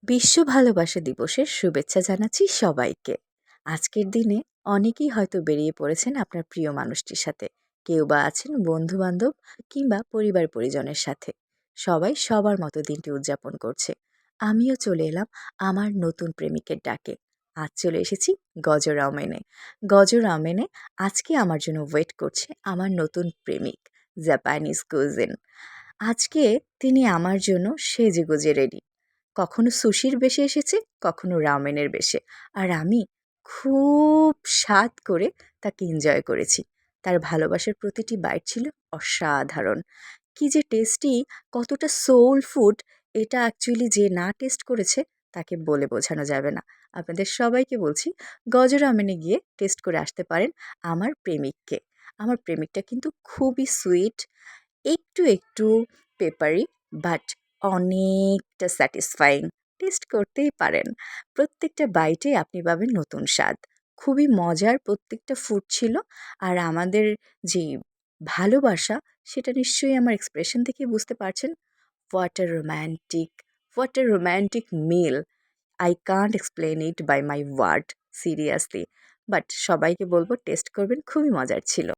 বিশ্ব ভালোবাসা দিবসের শুভেচ্ছা জানাচ্ছি সবাইকে। আজকের দিনে অনেকেই হয়তো বেরিয়ে পড়েছেন আপনার প্রিয় মানুষটির সাথে। কেউ বা আছেন বন্ধু-বান্ধব কিংবা পরিবার-পরিজনের সাথে। সবাই সবার মতো দিনটি উদযাপন করছে। আমিও চলে এলাম আমার নতুন প্রেমিকের ডাকে। আজ চলে এসেছি গজরামেনে। গজরামেনে আজকে আমার জন্য ওয়েট করছে আমার নতুন প্রেমিক, জাপানিজ কুজিন। আজকে তিনি আমার জন্য সেজেগুজে রেডি। কখনো সুশির বেশে এসেছে, কখনো রামেনের বেশে। আর আমি খুব স্বাদ করে তাকে এনজয় করেছি। তার ভালোবাসার প্রতিটি বাইট ছিল অসাধারণ। কি যে টেস্টি, কতটা সোল ফুড, এটা অ্যাকচুয়ালি যে না টেস্ট করেছে তাকে বলে বোঝানো যাবে না। আপনাদের সবাইকে বলছি, গজরামেনে গিয়ে টেস্ট করে আসতে পারেন আমার প্রেমিককে। আমার প্রেমিকটা কিন্তু খুবই সুইট, একটু পেপারি, বাট অনেকটা স্যাটিসফাইং। টেস্ট করতেই পারেন। প্রত্যেকটা বাইটেই আপনি পাবেন নতুন স্বাদ। খুবই মজার প্রত্যেকটা ফুড ছিল। আর আমাদের যে ভালোবাসা, সেটা নিশ্চয়ই আমার এক্সপ্রেশন থেকে বুঝতে পারছেন। What a romantic, what a romantic meal! I can't explain it by my word, seriously. But সবাইকে বলব টেস্ট করবেন, খুবই মজার ছিল।